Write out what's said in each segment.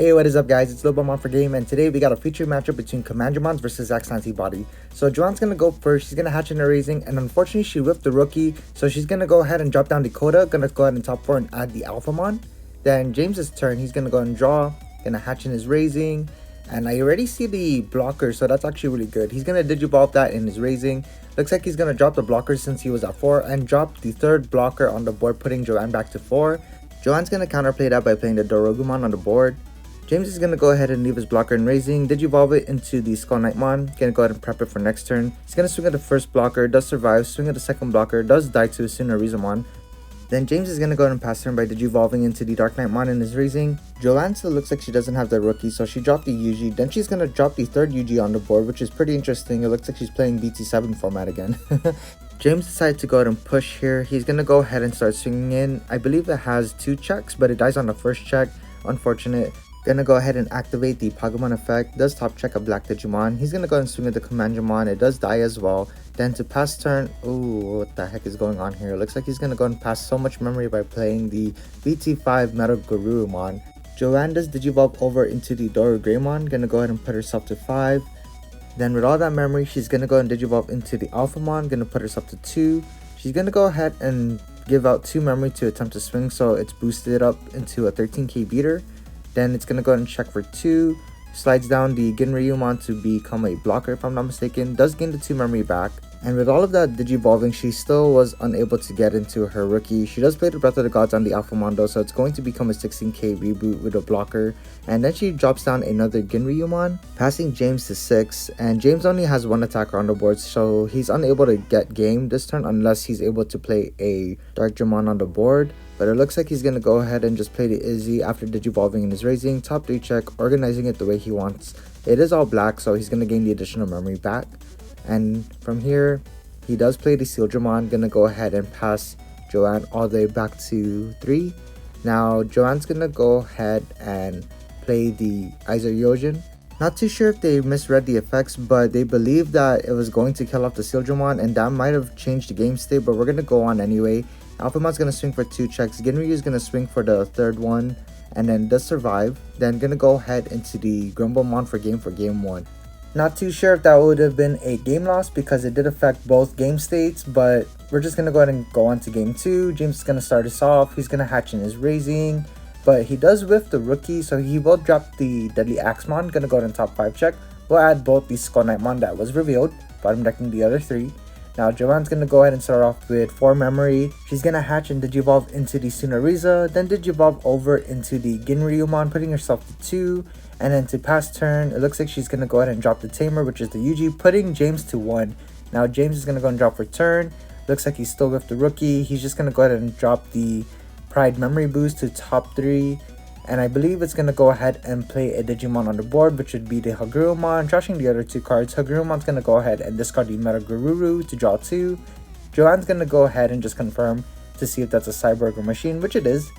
Hey, what is up guys, it's Ouryumon for Game, and today we got a featured matchup between Commandromons versus X Antibody. So Joanne's gonna go first, she's gonna hatch in a raising, and unfortunately she whiffed the rookie, so she's gonna go ahead and drop down Dakota, gonna go ahead and top 4 and add the Alphamon. Then James's turn, he's gonna go and draw, gonna hatch in his raising, and I already see the blocker, so that's actually really good. He's gonna Digivolve that in his raising. Looks like he's gonna drop the blocker since he was at 4, and drop the third blocker on the board, putting Joanne back to 4. Joanne's gonna counterplay that by playing the Ouryumon on the board. James is going to go ahead and leave his blocker in raising, Digivolve it into the Skull Knightmon, going to go ahead and prep it for next turn. He's going to swing at the first blocker, does survive, swing at the second blocker, does die to his Ouryumon. Then James is going to go ahead and pass turn by Digivolving into the Dark Knightmon in his raising. Joanne still looks like she doesn't have the rookie, so she dropped the UG, then she's going to drop the third UG on the board, which is pretty interesting. It looks like she's playing BT08 format again. James decided to go ahead and push here. He's going to go ahead and start swinging in. I believe it has 2 checks, but it dies on the first check. Unfortunate. Gonna go ahead and activate the Pagumon effect, does top check a black Digimon. He's gonna go and swing at the Commandromon, it does die as well. Then to pass turn, ooh, what the heck is going on here? Looks like he's gonna go and pass so much memory by playing the BT5 Metal Ouryumon. Joanne does Digivolve over into the Greymon, gonna go ahead and put herself to 5. Then with all that memory, she's gonna go and Digivolve into the Alphamon, gonna put herself to 2. She's gonna go ahead and give out 2 memory to attempt to swing, so it's boosted up into a 13k beater. Then it's going to go ahead and check for 2, slides down the Ouryumon to become a blocker if I'm not mistaken, does gain the 2 memory back. And with all of that Digivolving, she still was unable to get into her rookie. She does play the Breath of the Gods on the Alphamon though, so it's going to become a 16k reboot with a blocker. And then she drops down another Ouryumon, passing James to 6. And James only has 1 attacker on the board, so he's unable to get game this turn unless he's able to play a Darkdramon on the board. But it looks like he's going to go ahead and just play the Izzy after Digivolving in his raising, top 3 check, organizing it the way he wants. It is all black, so he's going to gain the additional memory back. And from here, he does play the Ouryumon, going to go ahead and pass Joanne all the way back to 3. Now, Joanne's going to go ahead and play the Ouryumon. Not too sure if they misread the effects, but they believe that it was going to kill off the Ouryumon, and that might have changed the game state, but we're going to go on anyway. Alphamon's going to swing for 2 checks, Ginryu is going to swing for the third one, and then does survive. Then going to go ahead into the Grumblemon for game 1. Not too sure if that would have been a game loss because it did affect both game states, but we're just going to go ahead and go on to game 2. James is going to start us off, he's going to hatch in his raising, but he does whiff the rookie, so he will drop the Deadly Axemon, going to go ahead and top 5 check. We'll add both the Skull Knightmon that was revealed, bottom decking the other 3. Now Joanne's going to go ahead and start off with 4 memory. She's going to hatch and Digivolve into the Tsunariza, then Digivolve over into the Ouryumon, putting herself to 2. And then to pass turn, it looks like she's going to go ahead and drop the Tamer, which is the UG, putting James to 1. Now James is going to go and drop for turn. Looks like he's still with the rookie. He's just going to go ahead and drop the Pride memory boost to top 3. And I believe it's going to go ahead and play a Digimon on the board, which would be the Ouryumon, trashing the other 2 cards. Ouryumon's going to go ahead and discard the Metal Gururu to draw 2. Joanne's going to go ahead and just confirm to see if that's a cyborg or machine, which it is.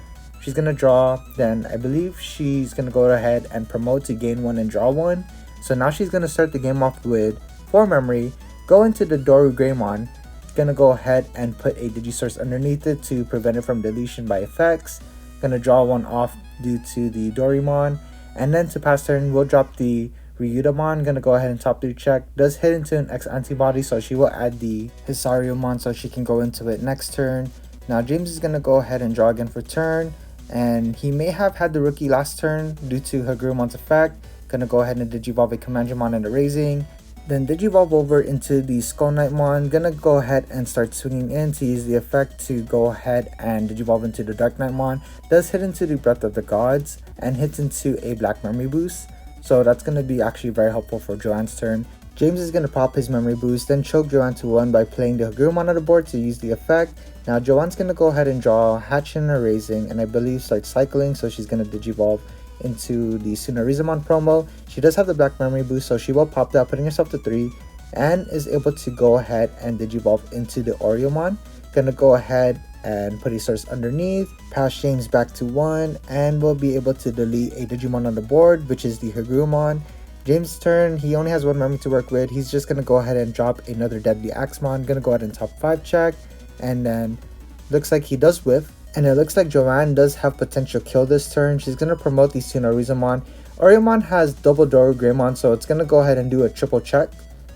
She's going to draw, then I believe she's going to go ahead and promote to gain 1 and draw 1. So now she's going to start the game off with 4 memory, go into the Greymon, going to go ahead and put a Digisource underneath it to prevent it from deletion by effects. Going to draw 1 off due to the Ouryumon, and then to pass turn we'll drop the Ryudamon, gonna go ahead and top 3 check, does hit into an X antibody, so she will add the Hisariumon so she can go into it next turn. Now James is gonna go ahead and draw again for turn, and he may have had the rookie last turn due to Ouryumon's effect. Gonna go ahead and Digivolve a Commandromon in the raising, then Digivolve over into the Skull Knightmon, gonna go ahead and start swinging in to use the effect to go ahead and Digivolve into the Dark Knightmon, does hit into the Breath of the Gods, and hits into a black memory boost, so that's gonna be actually very helpful for Joanne's turn. James is gonna pop his memory boost, then choke Joanne to 1 by playing the Ouryumon on the board to use the effect. Now Joanne's gonna go ahead and draw, hatch in her raising, and I believe start cycling, so she's gonna Digivolve into the Tsunarizamon promo. She does have the black memory boost, so she will pop that, putting herself to 3, and is able to go ahead and Digivolve into the Ouryumon. Gonna go ahead and put a source underneath, pass James back to 1, and we'll be able to delete a Digimon on the board, which is the Ouryumon. James' turn, he only has 1 memory to work with. He's just gonna go ahead and drop another Deadly Axemon, gonna go ahead and top 5 check, and then looks like he does whiff. And it looks like Joanne does have potential kill this turn. She's going to promote these two Ouryumon. Ouryumon has double Greymon, so it's going to go ahead and do a triple check.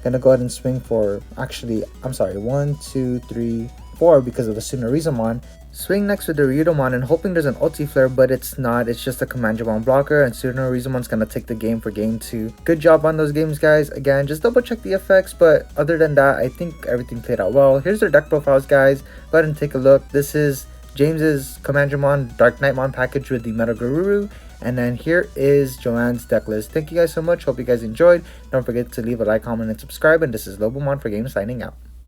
Gonna go ahead and swing for, actually, I'm sorry, 1, 2, 3, 4 because of the Ouryumon. Swing next with the Ouryumon and hoping there's an ulti flare, but it's not. It's just a Command-Jumon blocker, and Ouryumon's gonna take the game for game 2. Good job on those games, guys. Again, just double check the effects, but other than that, I think everything played out well. Here's their deck profiles, guys. Go ahead and take a look. This is James's Command-Jumon Dark Knightmon package with the Metal Garuru. And then here is Joanne's deck list. Thank you guys so much. Hope you guys enjoyed. Don't forget to leave a like, comment, and subscribe. And this is Lobomon for Games signing out.